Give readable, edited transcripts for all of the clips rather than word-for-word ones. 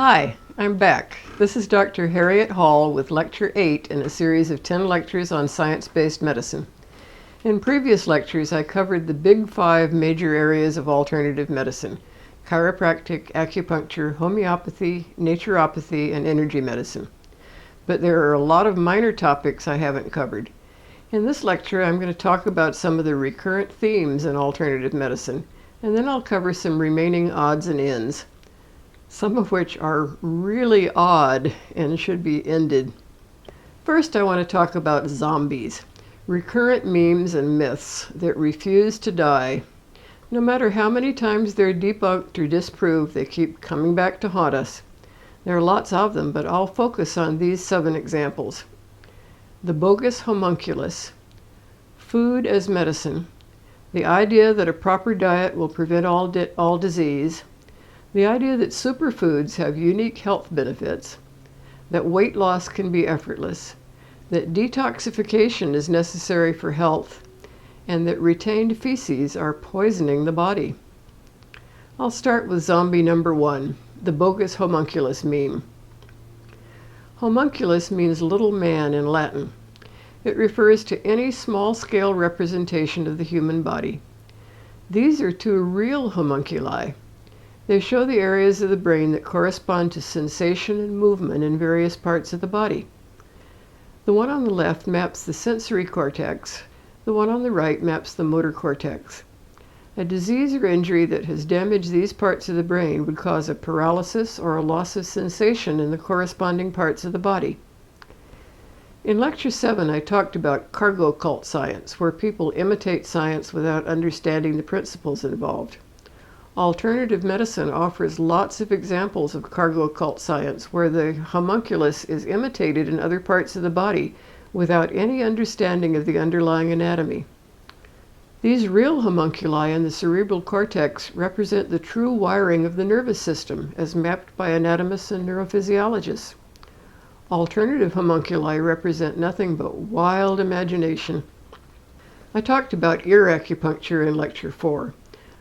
Hi, I'm back. This is Dr. Harriet Hall with Lecture 8 in a series of 10 lectures on science-based medicine. In previous lectures, I covered the big 5 major areas of alternative medicine: chiropractic, acupuncture, homeopathy, naturopathy, and energy medicine. But there are a lot of minor topics I haven't covered. In this lecture, I'm going to talk about some of the recurrent themes in alternative medicine, and then I'll cover some remaining odds and ends, some of which are really odd and should be ended. First, I want to talk about zombies, recurrent memes and myths that refuse to die. No matter how many times they're debunked or disproved, they keep coming back to haunt us. There are lots of them, but I'll focus on these 7 examples. The bogus homunculus, food as medicine, the idea that a proper diet will prevent all disease, the idea that superfoods have unique health benefits, that weight loss can be effortless, that detoxification is necessary for health, and that retained feces are poisoning the body. I'll start with zombie number 1, the bogus homunculus meme. Homunculus means little man in Latin. It refers to any small-scale representation of the human body. These are 2 real homunculi. They show the areas of the brain that correspond to sensation and movement in various parts of the body. The one on the left maps the sensory cortex. The one on the right maps the motor cortex. A disease or injury that has damaged these parts of the brain would cause a paralysis or a loss of sensation in the corresponding parts of the body. In Lecture 7, I talked about cargo cult science, where people imitate science without understanding the principles involved. Alternative medicine offers lots of examples of cargo cult science where the homunculus is imitated in other parts of the body without any understanding of the underlying anatomy. These real homunculi in the cerebral cortex represent the true wiring of the nervous system as mapped by anatomists and neurophysiologists. Alternative homunculi represent nothing but wild imagination. I talked about ear acupuncture in Lecture 4.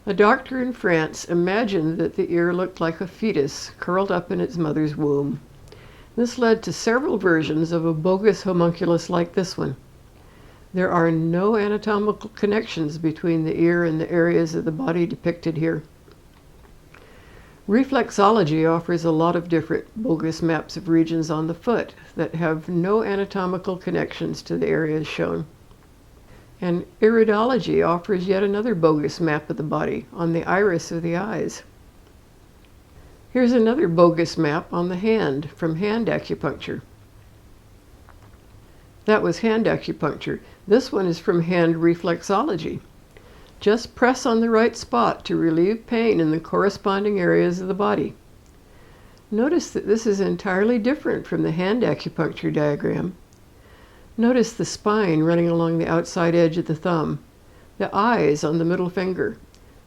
A doctor in France imagined that the ear looked like a fetus curled up in its mother's womb. This led to several versions of a bogus homunculus like this one. There are no anatomical connections between the ear and the areas of the body depicted here. Reflexology offers a lot of different bogus maps of regions on the foot that have no anatomical connections to the areas shown. And iridology offers yet another bogus map of the body on the iris of the eyes. Here's another bogus map on the hand from hand acupuncture. That was hand acupuncture. This one is from hand reflexology. Just press on the right spot to relieve pain in the corresponding areas of the body. Notice that this is entirely different from the hand acupuncture diagram. Notice the spine running along the outside edge of the thumb, the eyes on the middle finger,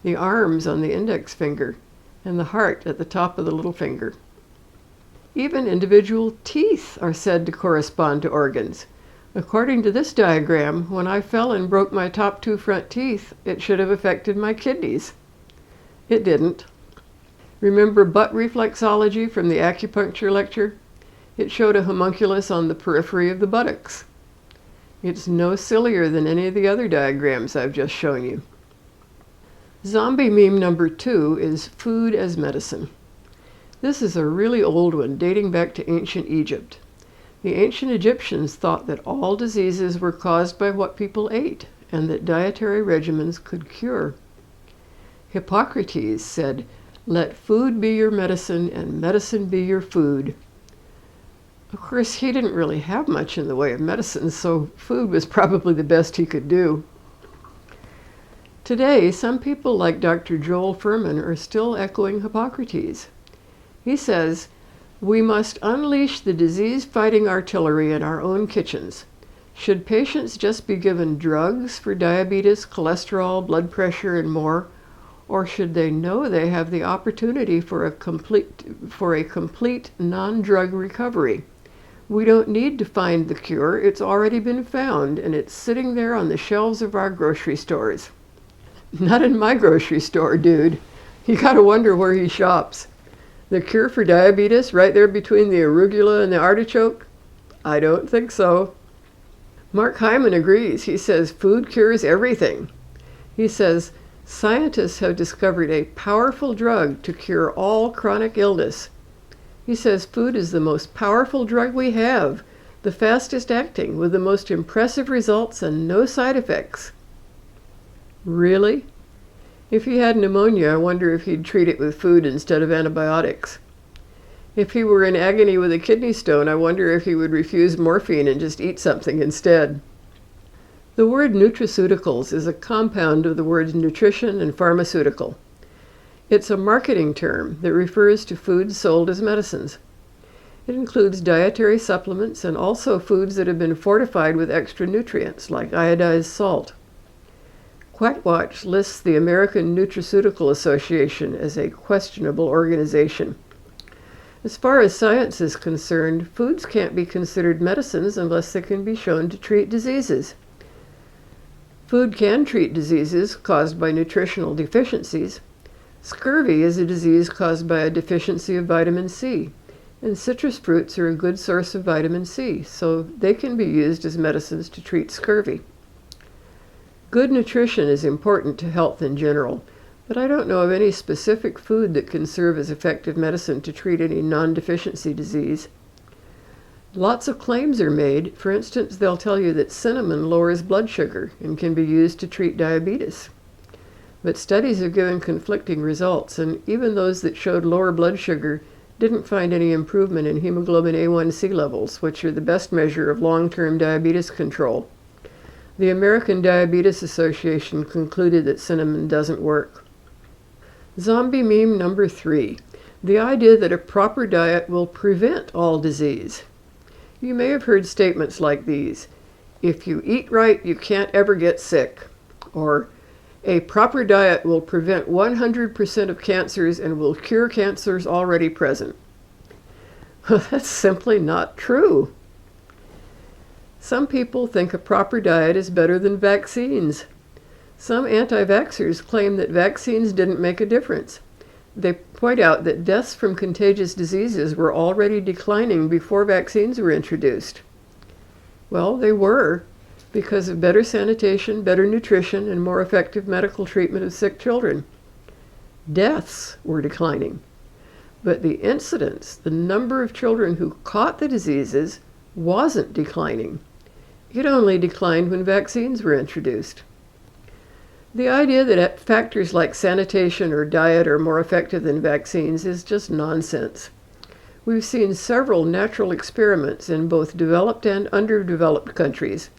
the arms on the index finger, and the heart at the top of the little finger. Even individual teeth are said to correspond to organs. According to this diagram, when I fell and broke my top 2 front teeth, it should have affected my kidneys. It didn't. Remember butt reflexology from the acupuncture lecture? It showed a homunculus on the periphery of the buttocks. It's no sillier than any of the other diagrams I've just shown you. Zombie meme number 2 is food as medicine. This is a really old one dating back to ancient Egypt. The ancient Egyptians thought that all diseases were caused by what people ate and that dietary regimens could cure. Hippocrates said, "Let food be your medicine and medicine be your food." Of course, he didn't really have much in the way of medicine, so food was probably the best he could do. Today, some people like Dr. Joel Fuhrman are still echoing Hippocrates. He says, "We must unleash the disease-fighting artillery in our own kitchens. Should patients just be given drugs for diabetes, cholesterol, blood pressure, and more, or should they know they have the opportunity for a complete non-drug recovery? We don't need to find the cure. It's already been found, and it's sitting there on the shelves of our grocery stores." Not in my grocery store, dude. You gotta wonder where he shops. The cure for diabetes right there between the arugula and the artichoke? I don't think so. Mark Hyman agrees. He says food cures everything. He says scientists have discovered a powerful drug to cure all chronic illness. He says food is the most powerful drug we have, the fastest acting, with the most impressive results and no side effects. Really? If he had pneumonia, I wonder if he'd treat it with food instead of antibiotics. If he were in agony with a kidney stone, I wonder if he would refuse morphine and just eat something instead. The word nutraceuticals is a compound of the words nutrition and pharmaceutical. It's a marketing term that refers to foods sold as medicines. It includes dietary supplements and also foods that have been fortified with extra nutrients, like iodized salt. Quackwatch lists the American Nutraceutical Association as a questionable organization. As far as science is concerned, foods can't be considered medicines unless they can be shown to treat diseases. Food can treat diseases caused by nutritional deficiencies. Scurvy is a disease caused by a deficiency of vitamin C, and citrus fruits are a good source of vitamin C, so they can be used as medicines to treat scurvy. Good nutrition is important to health in general, but I don't know of any specific food that can serve as effective medicine to treat any non-deficiency disease. Lots of claims are made. For instance, they'll tell you that cinnamon lowers blood sugar and can be used to treat diabetes. But studies have given conflicting results, and even those that showed lower blood sugar didn't find any improvement in hemoglobin A1C levels, which are the best measure of long-term diabetes control. The American Diabetes Association concluded that cinnamon doesn't work. Zombie meme number 3, the idea that a proper diet will prevent all disease. You may have heard statements like these: if you eat right, you can't ever get sick, or a proper diet will prevent 100% of cancers and will cure cancers already present. That's simply not true. Some people think a proper diet is better than vaccines. Some anti-vaxxers claim that vaccines didn't make a difference. They point out that deaths from contagious diseases were already declining before vaccines were introduced. Well, they were, because of better sanitation, better nutrition, and more effective medical treatment of sick children. Deaths were declining, but the incidence, the number of children who caught the diseases, wasn't declining. It only declined when vaccines were introduced. The idea that factors like sanitation or diet are more effective than vaccines is just nonsense. We've seen several natural experiments in both developed and underdeveloped countries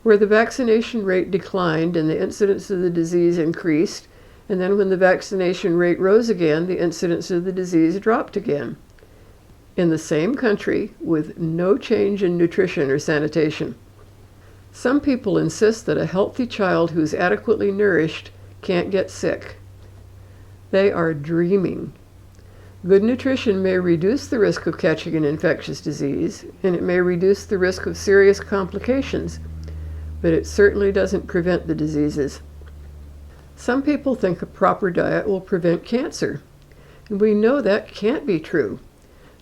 where the vaccination rate declined and the incidence of the disease increased, and then when the vaccination rate rose again, the incidence of the disease dropped again. In the same country with no change in nutrition or sanitation. Some people insist that a healthy child who's adequately nourished can't get sick. They are dreaming. Good nutrition may reduce the risk of catching an infectious disease, and it may reduce the risk of serious complications, but it certainly doesn't prevent the diseases. Some people think a proper diet will prevent cancer, and we know that can't be true.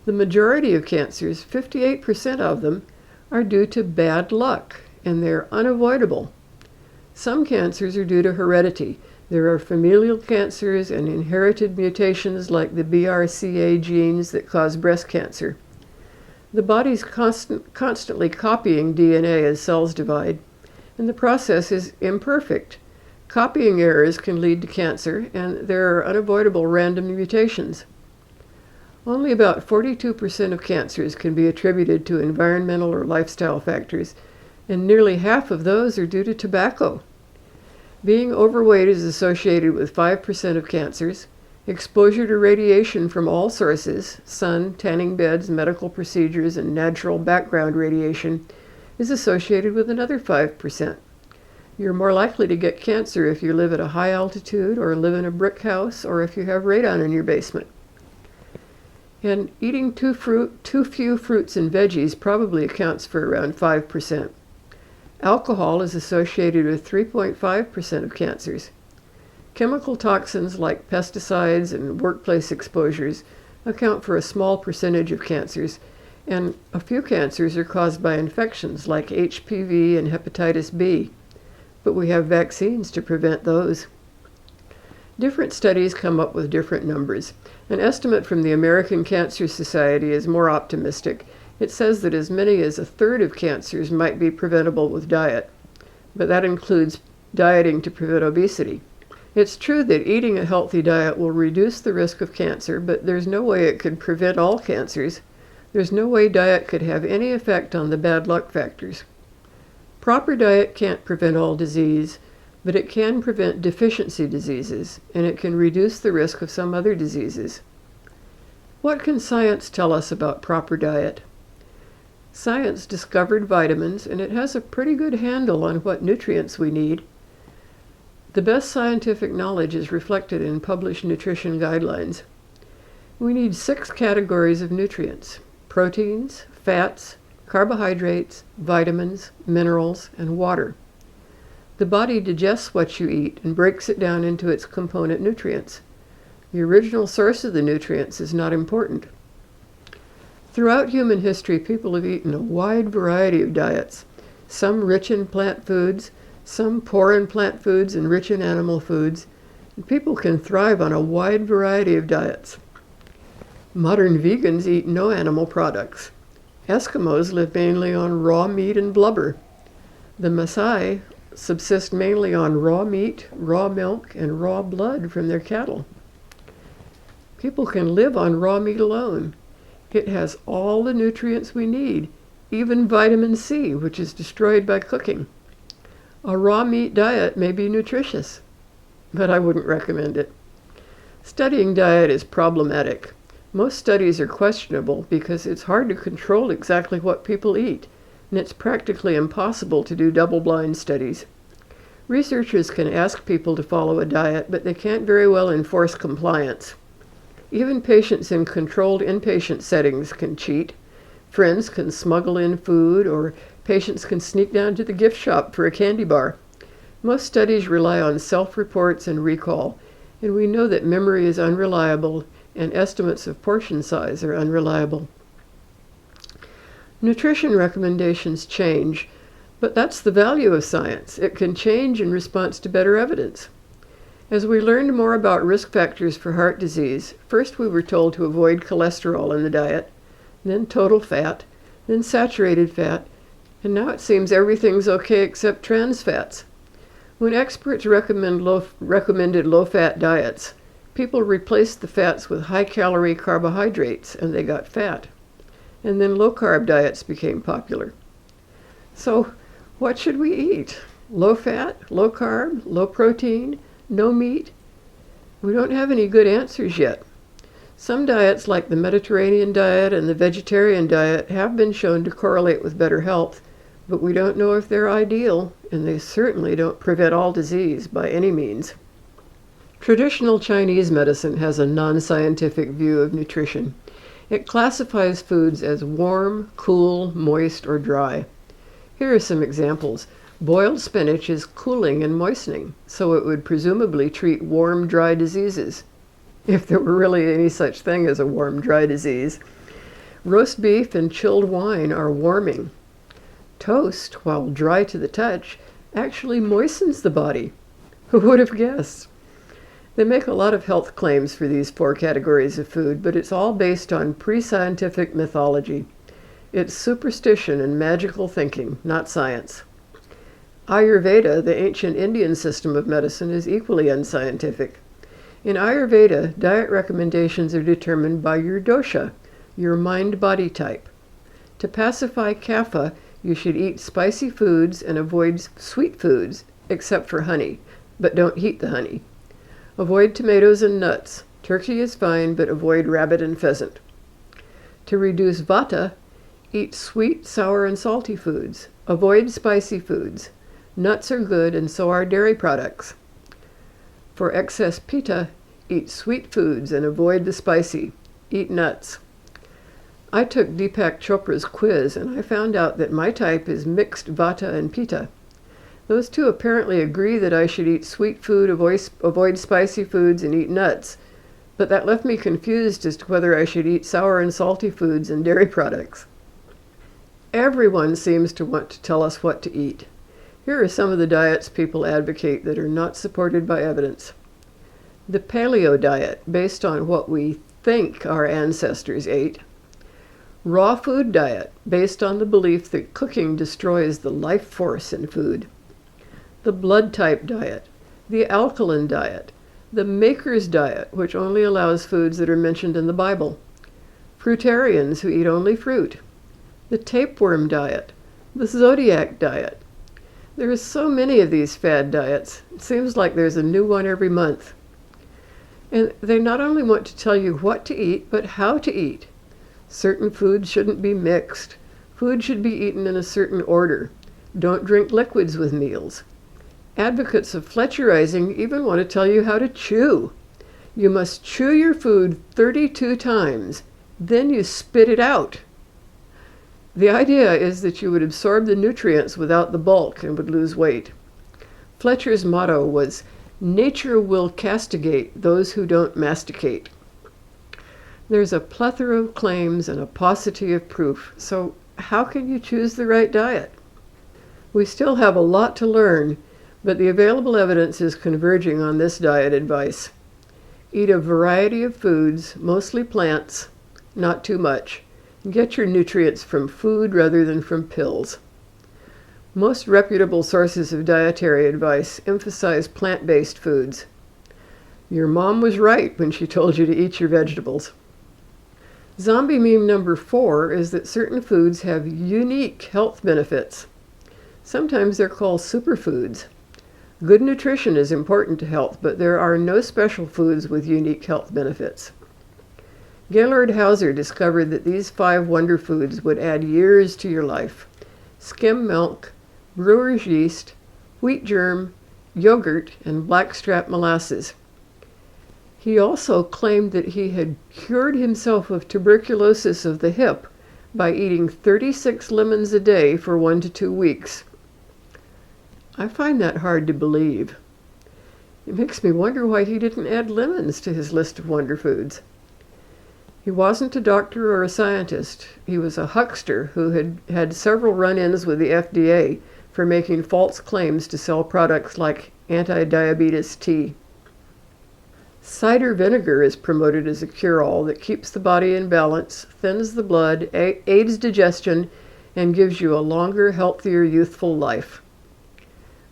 The majority of cancers, 58% of them, are due to bad luck, and they're unavoidable. Some cancers are due to heredity. There are familial cancers and inherited mutations like the BRCA genes that cause breast cancer. The body's constantly copying DNA as cells divide, and the process is imperfect. Copying errors can lead to cancer, and there are unavoidable random mutations. Only about 42% of cancers can be attributed to environmental or lifestyle factors, and nearly half of those are due to tobacco. Being overweight is associated with 5% of cancers. Exposure to radiation from all sources, sun, tanning beds, medical procedures, and natural background radiation, is associated with another 5%. You're more likely to get cancer if you live at a high altitude or live in a brick house or if you have radon in your basement. And eating too few fruits and veggies probably accounts for around 5%. Alcohol is associated with 3.5% of cancers. Chemical toxins like pesticides and workplace exposures account for a small percentage of cancers, and a few cancers are caused by infections like HPV and hepatitis B, but we have vaccines to prevent those. Different studies come up with different numbers. An estimate from the American Cancer Society is more optimistic. It says that as many as a third of cancers might be preventable with diet, but that includes dieting to prevent obesity. It's true that eating a healthy diet will reduce the risk of cancer, but there's no way it could prevent all cancers. There's no way diet could have any effect on the bad luck factors. Proper diet can't prevent all disease, but it can prevent deficiency diseases, and it can reduce the risk of some other diseases. What can science tell us about proper diet? Science discovered vitamins, and it has a pretty good handle on what nutrients we need. The best scientific knowledge is reflected in published nutrition guidelines. We need 6 categories of nutrients: proteins, fats, carbohydrates, vitamins, minerals, and water. The body digests what you eat and breaks it down into its component nutrients. The original source of the nutrients is not important. Throughout human history, people have eaten a wide variety of diets, some rich in plant foods, some poor in plant foods and rich in animal foods, and people can thrive on a wide variety of diets. Modern vegans eat no animal products. Eskimos live mainly on raw meat and blubber. The Maasai subsist mainly on raw meat, raw milk, and raw blood from their cattle. People can live on raw meat alone. It has all the nutrients we need, even vitamin C, which is destroyed by cooking. A raw meat diet may be nutritious, but I wouldn't recommend it. Studying diet is problematic. Most studies are questionable because it's hard to control exactly what people eat, and it's practically impossible to do double-blind studies. Researchers can ask people to follow a diet, but they can't very well enforce compliance. Even patients in controlled inpatient settings can cheat. Friends can smuggle in food, or patients can sneak down to the gift shop for a candy bar. Most studies rely on self-reports and recall, and we know that memory is unreliable and estimates of portion size are unreliable. Nutrition recommendations change, but that's the value of science. It can change in response to better evidence. As we learned more about risk factors for heart disease, first we were told to avoid cholesterol in the diet, then total fat, then saturated fat, and now it seems everything's okay except trans fats. When experts recommended low-fat diets, people replaced the fats with high-calorie carbohydrates, and they got fat. And then low-carb diets became popular. So, what should we eat? Low-fat, low-carb, low-protein, no meat? We don't have any good answers yet. Some diets, like the Mediterranean diet and the vegetarian diet, have been shown to correlate with better health, but we don't know if they're ideal, and they certainly don't prevent all disease by any means. Traditional Chinese medicine has a non-scientific view of nutrition. It classifies foods as warm, cool, moist, or dry. Here are some examples. Boiled spinach is cooling and moistening, so it would presumably treat warm, dry diseases, if there were really any such thing as a warm, dry disease. Roast beef and chilled wine are warming. Toast, while dry to the touch, actually moistens the body. Who would have guessed? They make a lot of health claims for these 4 categories of food, but it's all based on pre-scientific mythology. It's superstition and magical thinking, not science. Ayurveda, the ancient Indian system of medicine, is equally unscientific. In Ayurveda, diet recommendations are determined by your dosha, your mind-body type. To pacify kapha, you should eat spicy foods and avoid sweet foods, except for honey, but don't heat the honey. Avoid tomatoes and nuts. Turkey is fine, but avoid rabbit and pheasant. To reduce vata, eat sweet, sour, and salty foods. Avoid spicy foods. Nuts are good, and so are dairy products. For excess pitta, eat sweet foods and avoid the spicy. Eat nuts. I took Deepak Chopra's quiz, and I found out that my type is mixed vata and pitta. Those two apparently agree that I should eat sweet food, avoid spicy foods, and eat nuts. but that left me confused as to whether I should eat sour and salty foods and dairy products. Everyone seems to want to tell us what to eat. Here are some of the diets people advocate that are not supported by evidence. The paleo diet, based on what we think our ancestors ate. Raw food diet, based on the belief that cooking destroys the life force in food. The blood type diet. The alkaline diet. The maker's diet, which only allows foods that are mentioned in the Bible. Fruitarians who eat only fruit. The tapeworm diet. The zodiac diet. There are so many of these fad diets. It seems like there's a new one every month. And they not only want to tell you what to eat, but how to eat. Certain foods shouldn't be mixed. Food should be eaten in a certain order. Don't drink liquids with meals. Advocates of Fletcherizing even want to tell you how to chew. You must chew your food 32 times, then you spit it out. The idea is that you would absorb the nutrients without the bulk and would lose weight. Fletcher's motto was, "Nature will castigate those who don't masticate." There's a plethora of claims and a paucity of proof, so how can you choose the right diet? We still have a lot to learn, but the available evidence is converging on this diet advice. Eat a variety of foods, mostly plants, not too much. Get your nutrients from food rather than from pills. Most reputable sources of dietary advice emphasize plant-based foods. Your mom was right when she told you to eat your vegetables. Zombie meme number 4 is that certain foods have unique health benefits. Sometimes they're called superfoods. Good nutrition is important to health, but there are no special foods with unique health benefits. Gaylord Hauser discovered that these 5 wonder foods would add years to your life. Skim milk, brewer's yeast, wheat germ, yogurt, and blackstrap molasses. He also claimed that he had cured himself of tuberculosis of the hip by eating 36 lemons a day for 1 to 2 weeks. I find that hard to believe. It makes me wonder why he didn't add lemons to his list of wonder foods. He wasn't a doctor or a scientist. He was a huckster who had had several run-ins with the FDA for making false claims to sell products like anti-diabetes tea. Cider vinegar is promoted as a cure-all that keeps the body in balance, thins the blood, aids digestion, and gives you a longer, healthier, youthful life.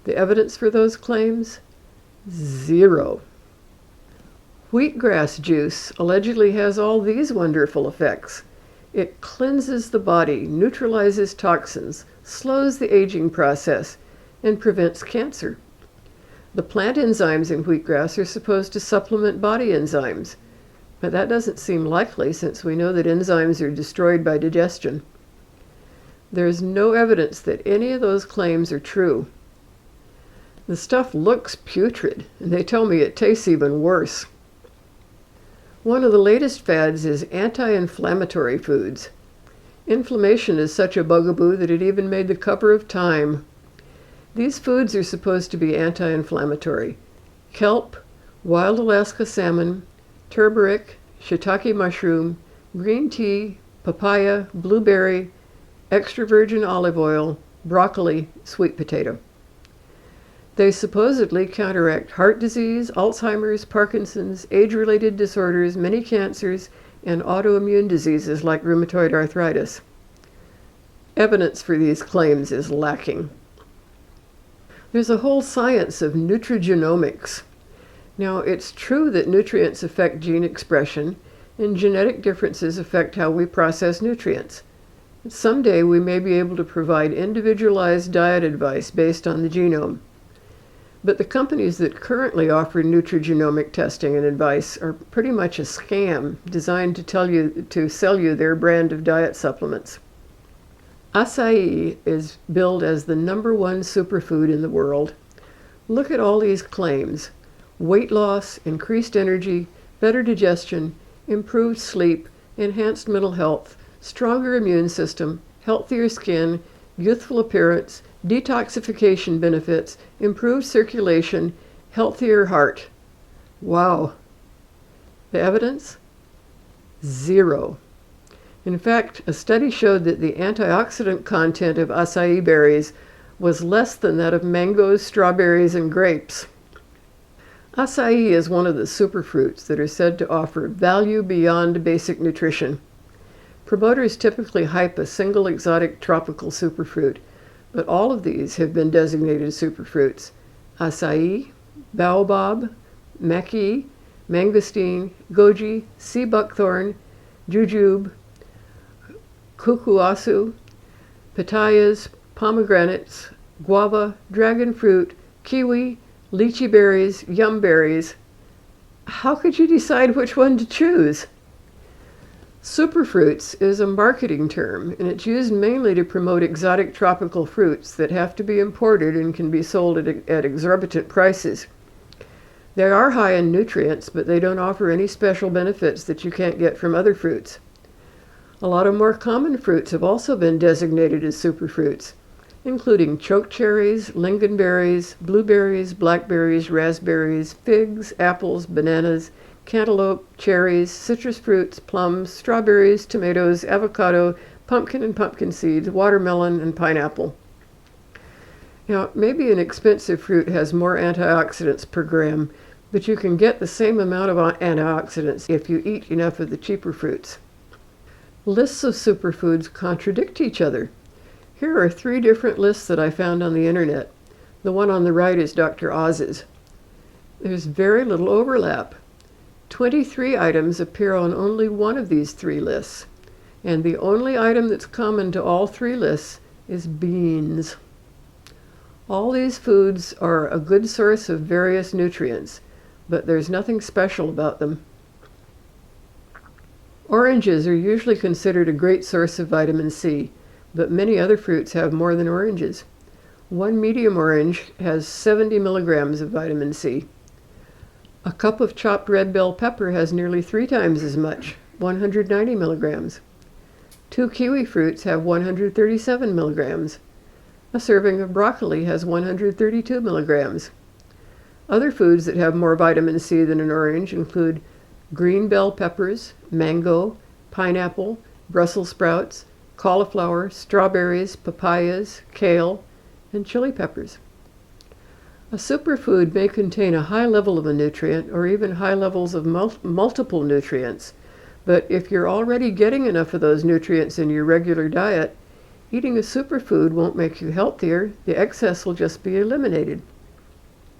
The evidence for those claims? 0. Wheatgrass juice allegedly has all these wonderful effects. It cleanses the body, neutralizes toxins, slows the aging process, and prevents cancer. The plant enzymes in wheatgrass are supposed to supplement body enzymes, but that doesn't seem likely since we know that enzymes are destroyed by digestion. There is no evidence that any of those claims are true. The stuff looks putrid, and they tell me it tastes even worse. One of the latest fads is anti-inflammatory foods. Inflammation is such a bugaboo that it even made the cover of Time. These foods are supposed to be anti-inflammatory. Kelp, wild Alaska salmon, turmeric, shiitake mushroom, green tea, papaya, blueberry, extra virgin olive oil, broccoli, sweet potato. They supposedly counteract heart disease, Alzheimer's, Parkinson's, age-related disorders, many cancers, and autoimmune diseases like rheumatoid arthritis. Evidence for these claims is lacking. There's a whole science of nutrigenomics. Now, it's true that nutrients affect gene expression, and genetic differences affect how we process nutrients. Someday we may be able to provide individualized diet advice based on the genome. But the companies that currently offer nutrigenomic testing and advice are pretty much a scam designed to sell you their brand of diet supplements. Acai is billed as the #1 superfood in the world. Look at all these claims: weight loss, increased energy, better digestion, improved sleep, enhanced mental health, stronger immune system, healthier skin, youthful appearance, detoxification benefits, improved circulation, healthier heart. Wow. The evidence? Zero. In fact, a study showed that the antioxidant content of acai berries was less than that of mangoes, strawberries, and grapes. Acai is one of the superfruits that are said to offer value beyond basic nutrition. Promoters typically hype a single exotic tropical superfruit, but all of these have been designated superfruits: acai, baobab, maqui, mangosteen, goji, sea buckthorn, jujube, cucuaçu, pitayas, pomegranates, guava, dragon fruit, kiwi, lychee berries, yum berries. How could you decide which one to choose? Superfruits is a marketing term, and it's used mainly to promote exotic tropical fruits that have to be imported and can be sold at exorbitant prices. They are high in nutrients, but they don't offer any special benefits that you can't get from other fruits. A lot of more common fruits have also been designated as superfruits, including chokecherries, lingonberries, blueberries, blackberries, raspberries, figs, apples, bananas, cantaloupe, cherries, citrus fruits, plums, strawberries, tomatoes, avocado, pumpkin and pumpkin seeds, watermelon, and pineapple. Now, maybe an expensive fruit has more antioxidants per gram, but you can get the same amount of antioxidants if you eat enough of the cheaper fruits. Lists of superfoods contradict each other. Here are 3 different lists that I found on the internet. The one on the right is Dr. Oz's. There's very little overlap. 23 items appear on only one of these 3 lists, and the only item that's common to all 3 lists is beans. All these foods are a good source of various nutrients, but there's nothing special about them. Oranges are usually considered a great source of vitamin C, but many other fruits have more than oranges. One medium orange has 70 milligrams of vitamin C. A cup of chopped red bell pepper has nearly 3 times as much, 190 milligrams. 2 kiwi fruits have 137 milligrams. A serving of broccoli has 132 milligrams. Other foods that have more vitamin C than an orange include green bell peppers, mango, pineapple, Brussels sprouts, cauliflower, strawberries, papayas, kale, and chili peppers. A superfood may contain a high level of a nutrient or even high levels of multiple nutrients, but if you're already getting enough of those nutrients in your regular diet, eating a superfood won't make you healthier. The excess will just be eliminated.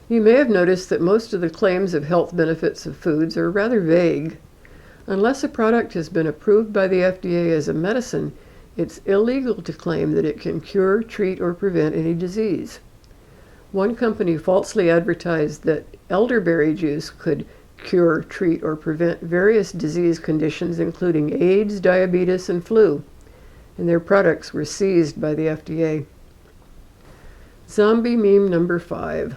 You may have noticed that most of the claims of health benefits of foods are rather vague. Unless a product has been approved by the FDA as a medicine, it's illegal to claim that it can cure, treat, or prevent any disease. One company falsely advertised that elderberry juice could cure, treat, or prevent various disease conditions, including AIDS, diabetes, and flu, and their products were seized by the FDA. Zombie meme number 5.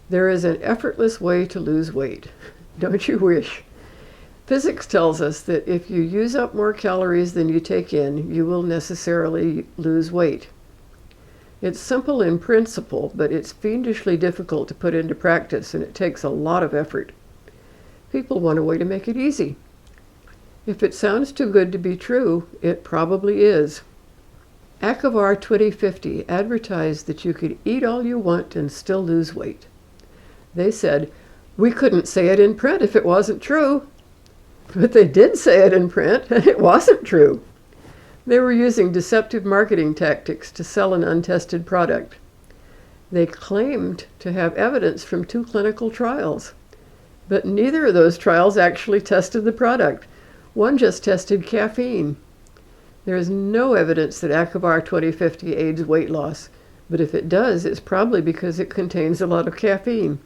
There is an effortless way to lose weight. Don't you wish? Physics tells us that if you use up more calories than you take in, you will necessarily lose weight. It's simple in principle, but it's fiendishly difficult to put into practice, and it takes a lot of effort. People want a way to make it easy. If it sounds too good to be true, it probably is. Acavar 2050 advertised that you could eat all you want and still lose weight. They said, we couldn't say it in print if it wasn't true. But they did say it in print, and it wasn't true. They were using deceptive marketing tactics to sell an untested product. They claimed to have evidence from 2 clinical trials, but neither of those trials actually tested the product. One just tested caffeine. There is no evidence that Acavar 2050 aids weight loss, but if it does, it's probably because it contains a lot of caffeine.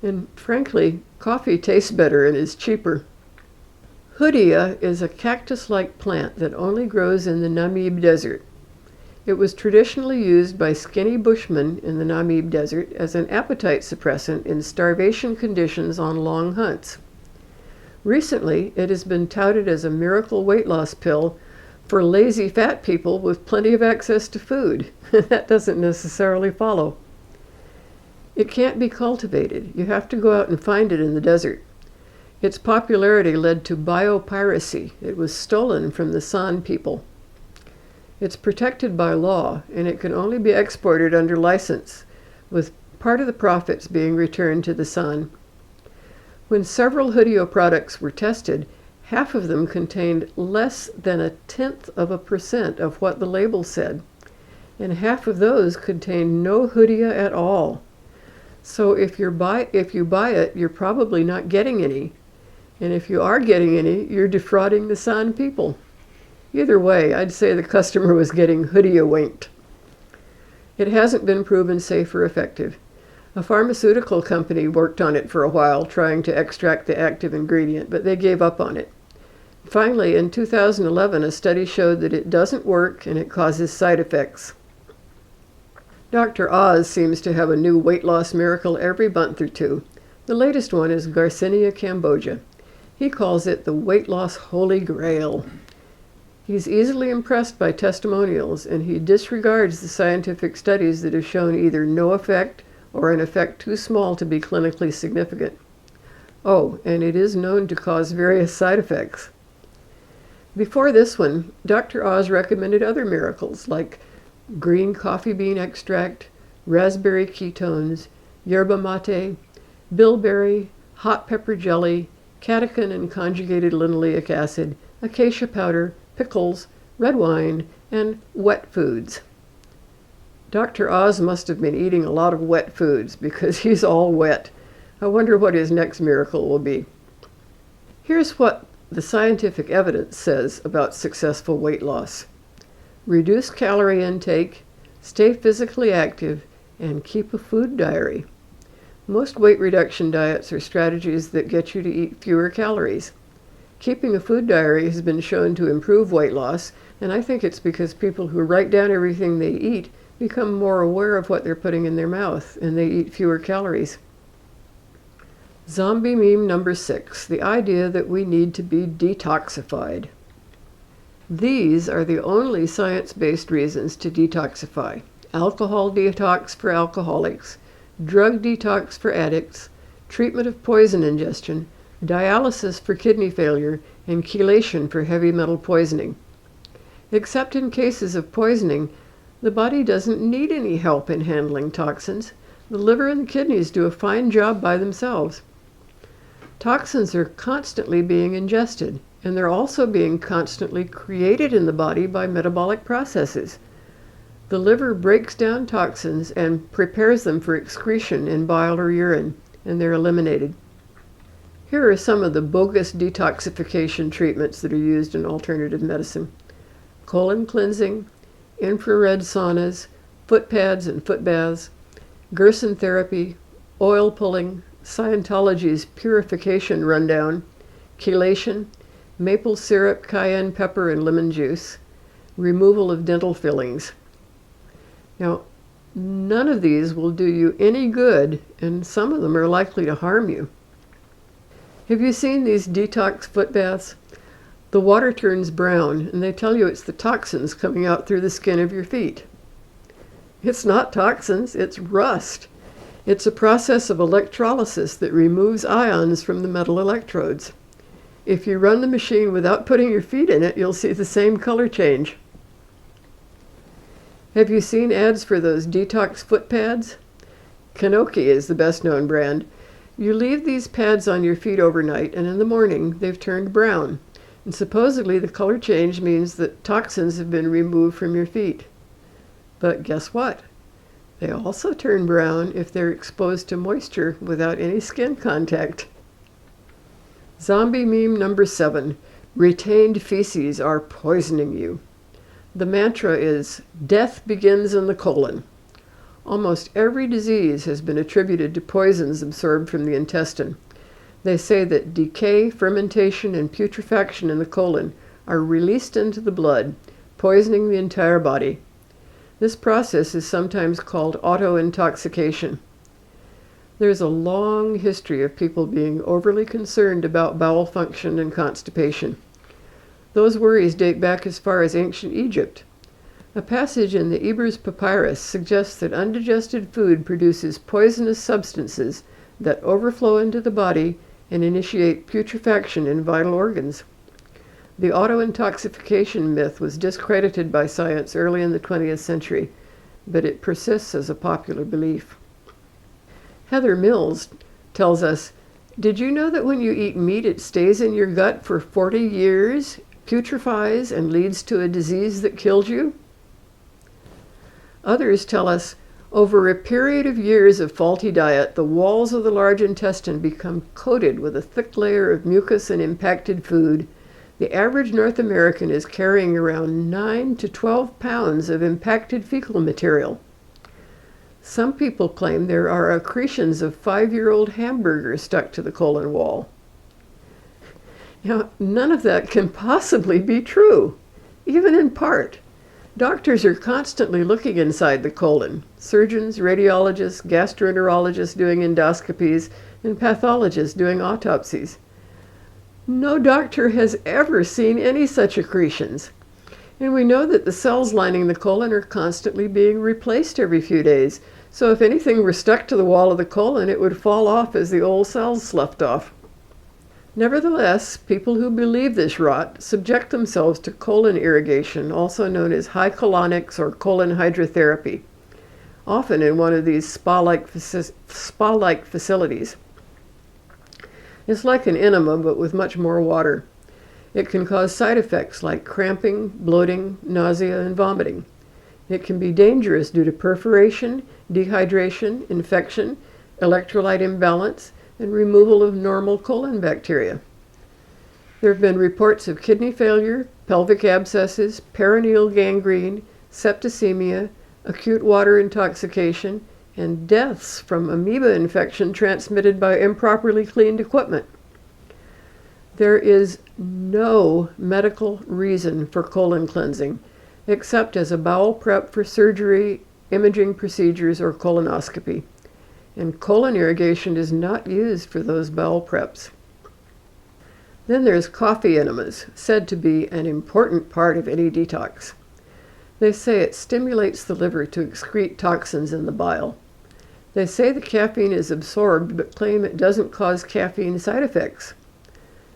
And frankly, coffee tastes better and is cheaper. Hoodia is a cactus-like plant that only grows in the Namib Desert. It was traditionally used by skinny bushmen in the Namib Desert as an appetite suppressant in starvation conditions on long hunts. Recently, it has been touted as a miracle weight loss pill for lazy fat people with plenty of access to food. That doesn't necessarily follow. It can't be cultivated. You have to go out and find it in the desert. Its popularity led to biopiracy. It was stolen from the San people. It's protected by law, and it can only be exported under license, with part of the profits being returned to the San. When several Hoodio products were tested, half of them contained less than 0.1% of what the label said, and half of those contained no Hoodia at all. So if you buy it, you're probably not getting any, and if you are getting any, you're defrauding the San people. Either way, I'd say the customer was getting Hoodia winked. It hasn't been proven safe or effective. A pharmaceutical company worked on it for a while, trying to extract the active ingredient, but they gave up on it. Finally, in 2011, a study showed that it doesn't work and it causes side effects. Dr. Oz seems to have a new weight loss miracle every month or two. The latest one is Garcinia cambogia. He calls it the weight loss holy grail. He's easily impressed by testimonials, and he disregards the scientific studies that have shown either no effect or an effect too small to be clinically significant. Oh, and it is known to cause various side effects. Before this one, Dr. Oz recommended other miracles like green coffee bean extract, raspberry ketones, yerba mate, bilberry, hot pepper jelly, catechin and conjugated linoleic acid, acacia powder, pickles, red wine, and wet foods. Dr. Oz must have been eating a lot of wet foods because he's all wet. I wonder what his next miracle will be. Here's what the scientific evidence says about successful weight loss. Reduce calorie intake, stay physically active, and keep a food diary. Most weight reduction diets are strategies that get you to eat fewer calories. Keeping a food diary has been shown to improve weight loss, and I think it's because people who write down everything they eat become more aware of what they're putting in their mouth, and they eat fewer calories. Zombie meme number 6, the idea that we need to be detoxified. These are the only science-based reasons to detoxify. Alcohol detox for alcoholics, drug detox for addicts, treatment of poison ingestion, dialysis for kidney failure, and chelation for heavy metal poisoning. Except in cases of poisoning, the body doesn't need any help in handling toxins. The liver and the kidneys do a fine job by themselves. Toxins are constantly being ingested, and they're also being constantly created in the body by metabolic processes. The liver breaks down toxins and prepares them for excretion in bile or urine, and they're eliminated. Here are some of the bogus detoxification treatments that are used in alternative medicine. Colon cleansing, infrared saunas, foot pads and foot baths, Gerson therapy, oil pulling, Scientology's purification rundown, chelation, maple syrup, cayenne pepper, and lemon juice, removal of dental fillings. Now, none of these will do you any good, and some of them are likely to harm you. Have you seen these detox foot baths? The water turns brown, and they tell you it's the toxins coming out through the skin of your feet. It's not toxins, it's rust. It's a process of electrolysis that removes ions from the metal electrodes. If you run the machine without putting your feet in it, you'll see the same color change. Have you seen ads for those detox foot pads? Kanoki is the best known brand. You leave these pads on your feet overnight, and in the morning they've turned brown. And supposedly the color change means that toxins have been removed from your feet. But guess what? They also turn brown if they're exposed to moisture without any skin contact. Zombie meme number 7, retained feces are poisoning you. The mantra is, death begins in the colon. Almost every disease has been attributed to poisons absorbed from the intestine. They say that decay, fermentation, and putrefaction in the colon are released into the blood, poisoning the entire body. This process is sometimes called auto-intoxication. There's a long history of people being overly concerned about bowel function and constipation. Those worries date back as far as ancient Egypt. A passage in the Ebers Papyrus suggests that undigested food produces poisonous substances that overflow into the body and initiate putrefaction in vital organs. The auto-intoxication myth was discredited by science early in the 20th century, but it persists as a popular belief. Heather Mills tells us, "Did you know that when you eat meat, it stays in your gut for 40 years, putrefies, and leads to a disease that kills you?" Others tell us, over a period of years of faulty diet, the walls of the large intestine become coated with a thick layer of mucus and impacted food. The average North American is carrying around 9 to 12 pounds of impacted fecal material. Some people claim there are accretions of 5-year-old hamburgers stuck to the colon wall. Now, none of that can possibly be true, even in part. Doctors are constantly looking inside the colon. Surgeons, radiologists, gastroenterologists doing endoscopies, and pathologists doing autopsies. No doctor has ever seen any such accretions. And we know that the cells lining the colon are constantly being replaced every few days. So if anything were stuck to the wall of the colon, it would fall off as the old cells sloughed off. Nevertheless, people who believe this rot subject themselves to colon irrigation, also known as high colonics or colon hydrotherapy, often in one of these spa-like facilities. It's like an enema, but with much more water. It can cause side effects like cramping, bloating, nausea, and vomiting. It can be dangerous due to perforation, dehydration, infection, electrolyte imbalance, and removal of normal colon bacteria. There have been reports of kidney failure, pelvic abscesses, perineal gangrene, septicemia, acute water intoxication, and deaths from amoeba infection transmitted by improperly cleaned equipment. There is no medical reason for colon cleansing, except as a bowel prep for surgery, imaging procedures, or colonoscopy. And colon irrigation is not used for those bowel preps. Then there's coffee enemas, said to be an important part of any detox. They say it stimulates the liver to excrete toxins in the bile. They say the caffeine is absorbed, but claim it doesn't cause caffeine side effects,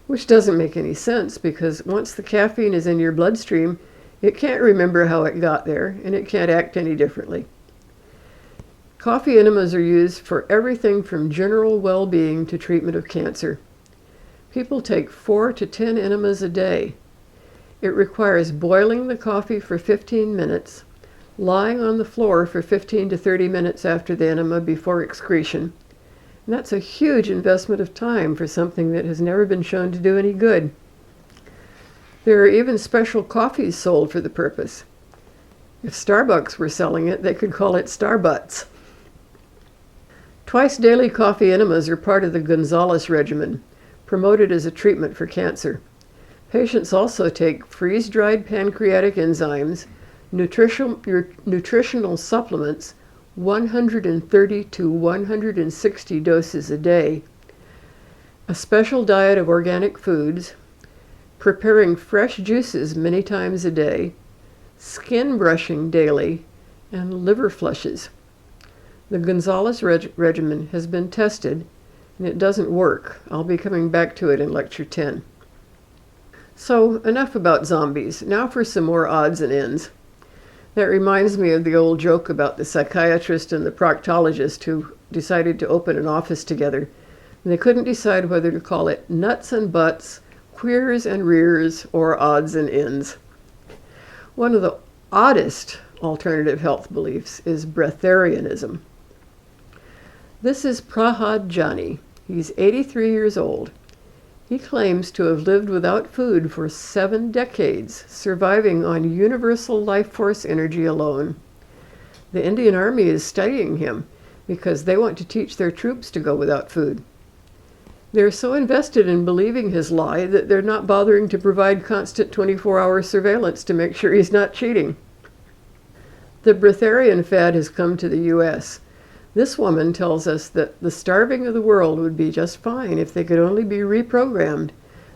which doesn't make any sense because once the caffeine is in your bloodstream, it can't remember how it got there, and it can't act any differently. Coffee enemas are used for everything from general well-being to treatment of cancer. People take 4 to 10 enemas a day. It requires boiling the coffee for 15 minutes, lying on the floor for 15 to 30 minutes after the enema before excretion. And that's a huge investment of time for something that has never been shown to do any good. There are even special coffees sold for the purpose. If Starbucks were selling it, they could call it Starbutts. Twice daily coffee enemas are part of the Gonzalez regimen, promoted as a treatment for cancer. Patients also take freeze-dried pancreatic enzymes, nutritional supplements, 130 to 160 doses a day, a special diet of organic foods, preparing fresh juices many times a day, skin brushing daily, and liver flushes. The Gonzalez regimen has been tested, and it doesn't work. I'll be coming back to it in Lecture 10. So, enough about zombies. Now for some more odds and ends. That reminds me of the old joke about the psychiatrist and the proctologist who decided to open an office together. And they couldn't decide whether to call it nuts and butts, queers and rears, or odds and ends. One of the oddest alternative health beliefs is breatharianism. This is Prahad Jani. He's 83 years old. He claims to have lived without food for 7 decades, surviving on universal life force energy alone. The Indian Army is studying him because they want to teach their troops to go without food. They're so invested in believing his lie that they're not bothering to provide constant 24-hour surveillance to make sure he's not cheating. The breatharian fad has come to the U.S. This woman tells us that the starving of the world would be just fine if they could only be reprogrammed.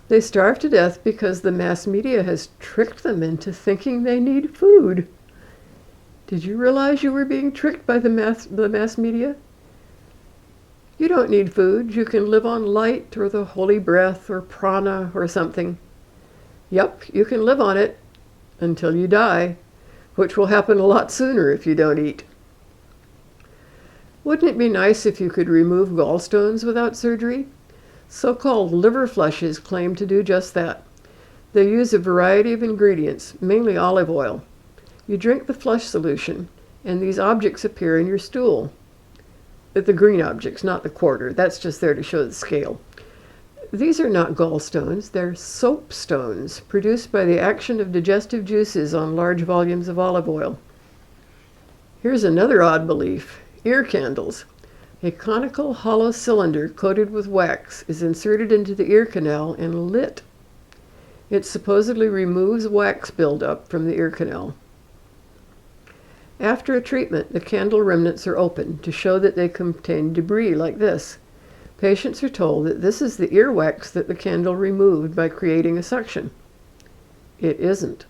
They starve to death because the mass media has tricked them into thinking they need food. Did you realize you were being tricked by the mass media? You don't need food. You can live on light or the holy breath or prana or something. Yep, you can live on it until you die, which will happen a lot sooner if you don't eat. Wouldn't it be nice if you could remove gallstones without surgery? So-called liver flushes claim to do just that. They use a variety of ingredients, mainly olive oil. You drink the flush solution, and these objects appear in your stool. The green objects, not the quarter. That's just there to show the scale. These are not gallstones. They're soapstones, produced by the action of digestive juices on large volumes of olive oil. Here's another odd belief. Ear candles. A conical hollow cylinder coated with wax is inserted into the ear canal and lit. It supposedly removes wax buildup from the ear canal. After a treatment, the candle remnants are opened to show that they contain debris like this. Patients are told that this is the earwax that the candle removed by creating a suction. It isn't.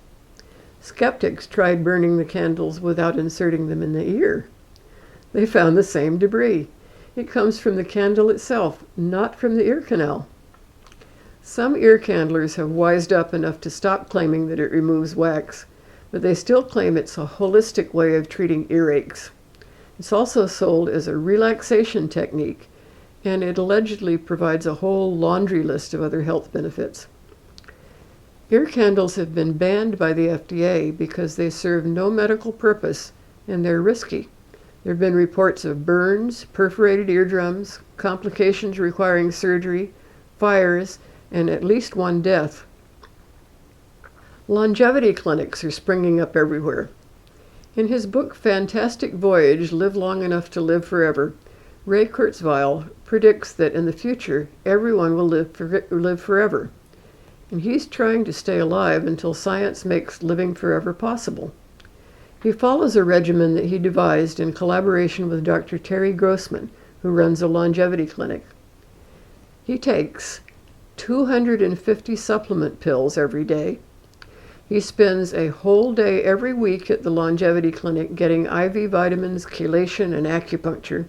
Skeptics tried burning the candles without inserting them in the ear. They found the same debris. It comes from the candle itself, not from the ear canal. Some ear candlers have wised up enough to stop claiming that it removes wax, but they still claim it's a holistic way of treating earaches. It's also sold as a relaxation technique, and it allegedly provides a whole laundry list of other health benefits. Ear candles have been banned by the FDA because they serve no medical purpose and they're risky. There have been reports of burns, perforated eardrums, complications requiring surgery, fires, and at least one death. Longevity clinics are springing up everywhere. In his book Fantastic Voyage, Live Long Enough to Live Forever, Ray Kurzweil predicts that in the future, everyone will live forever. And he's trying to stay alive until science makes living forever possible. He follows a regimen that he devised in collaboration with Dr. Terry Grossman, who runs a longevity clinic. He takes 250 supplement pills every day. He spends a whole day every week at the longevity clinic getting IV vitamins, chelation, and acupuncture.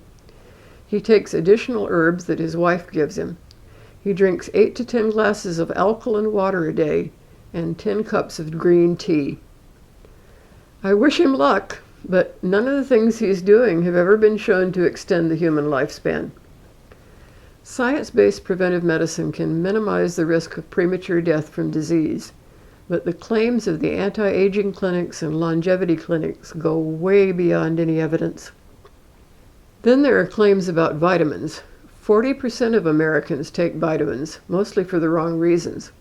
He takes additional herbs that his wife gives him. He drinks 8 to 10 glasses of alkaline water a day and 10 cups of green tea. I wish him luck, but none of the things he's doing have ever been shown to extend the human lifespan. Science-based preventive medicine can minimize the risk of premature death from disease, but the claims of the anti-aging clinics and longevity clinics go way beyond any evidence. Then there are claims about vitamins. 40% of Americans take vitamins, mostly for the wrong reasons.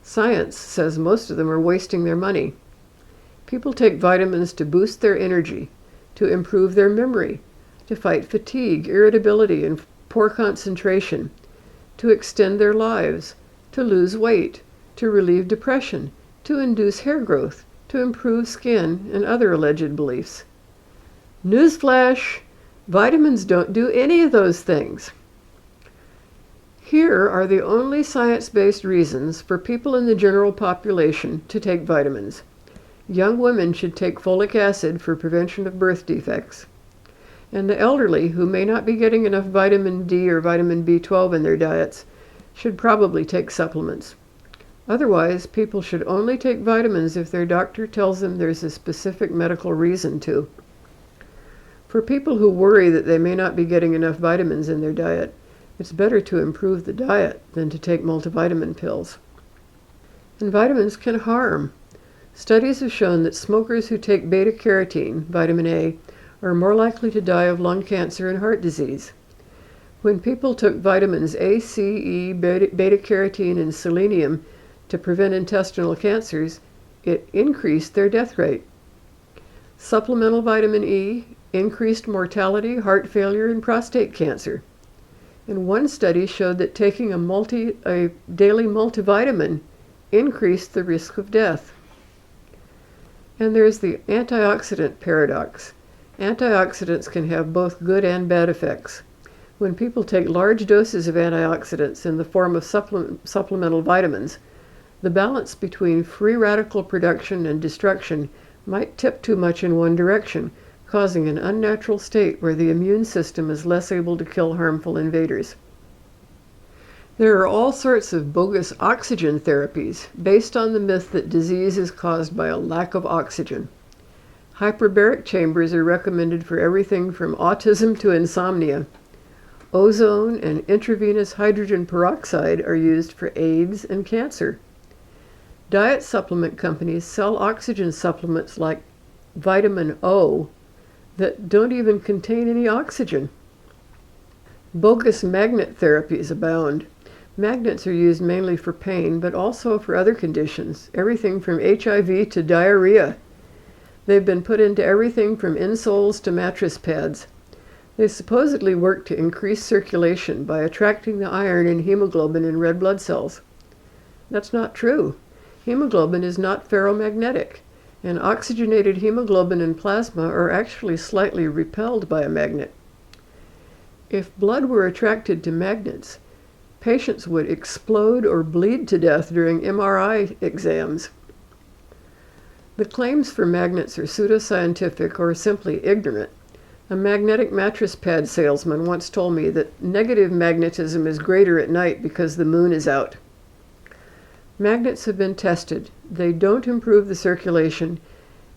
Science says most of them are wasting their money. People take vitamins to boost their energy, to improve their memory, to fight fatigue, irritability, and poor concentration, to extend their lives, to lose weight, to relieve depression, to induce hair growth, to improve skin, and other alleged beliefs. Newsflash! Vitamins don't do any of those things. Here are the only science-based reasons for people in the general population to take vitamins. Young women should take folic acid for prevention of birth defects. And the elderly, who may not be getting enough vitamin D or vitamin B12 in their diets, should probably take supplements. Otherwise, people should only take vitamins if their doctor tells them there's a specific medical reason to. For people who worry that they may not be getting enough vitamins in their diet, it's better to improve the diet than to take multivitamin pills. And vitamins can harm. Studies have shown that smokers who take beta-carotene, vitamin A, are more likely to die of lung cancer and heart disease. When people took vitamins A, C, E, beta-carotene, and selenium to prevent intestinal cancers, it increased their death rate. Supplemental vitamin E increased mortality, heart failure, and prostate cancer. And one study showed that taking a daily multivitamin increased the risk of death. And there's the antioxidant paradox. Antioxidants can have both good and bad effects. When people take large doses of antioxidants in the form of supplemental vitamins, the balance between free radical production and destruction might tip too much in one direction, causing an unnatural state where the immune system is less able to kill harmful invaders. There are all sorts of bogus oxygen therapies based on the myth that disease is caused by a lack of oxygen. Hyperbaric chambers are recommended for everything from autism to insomnia. Ozone and intravenous hydrogen peroxide are used for AIDS and cancer. Diet supplement companies sell oxygen supplements like vitamin O that don't even contain any oxygen. Bogus magnet therapies abound. Magnets are used mainly for pain, but also for other conditions, everything from HIV to diarrhea. They've been put into everything from insoles to mattress pads. They supposedly work to increase circulation by attracting the iron and hemoglobin in red blood cells. That's not true. Hemoglobin is not ferromagnetic, and oxygenated hemoglobin and plasma are actually slightly repelled by a magnet. If blood were attracted to magnets, patients would explode or bleed to death during MRI exams. The claims for magnets are pseudoscientific or simply ignorant. A magnetic mattress pad salesman once told me that negative magnetism is greater at night because the moon is out. Magnets have been tested. They don't improve the circulation,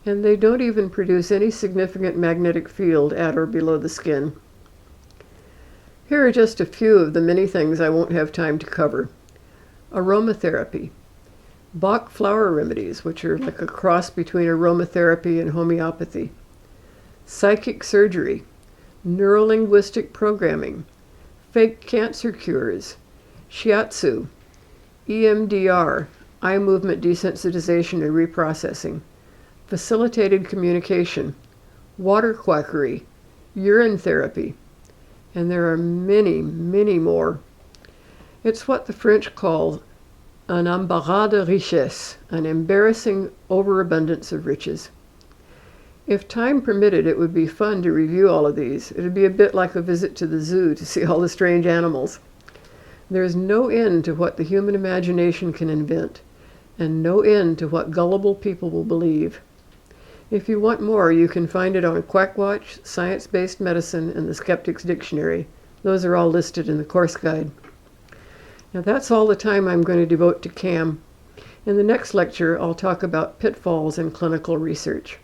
and they don't even produce any significant magnetic field at or below the skin. Here are just a few of the many things I won't have time to cover. Aromatherapy. Bach flower remedies, which are like a cross between aromatherapy and homeopathy. Psychic surgery. Neurolinguistic programming. Fake cancer cures. Shiatsu. EMDR, eye movement desensitization and reprocessing, facilitated communication, water quackery, urine therapy, and there are many, many more. It's what the French call un embarras de richesse, an embarrassing overabundance of riches. If time permitted, it would be fun to review all of these. It would be a bit like a visit to the zoo to see all the strange animals. There is no end to what the human imagination can invent, and no end to what gullible people will believe. If you want more, you can find it on Quackwatch, Science-Based Medicine, and the Skeptic's Dictionary. Those are all listed in the course guide. Now that's all the time I'm going to devote to CAM. In the next lecture, I'll talk about pitfalls in clinical research.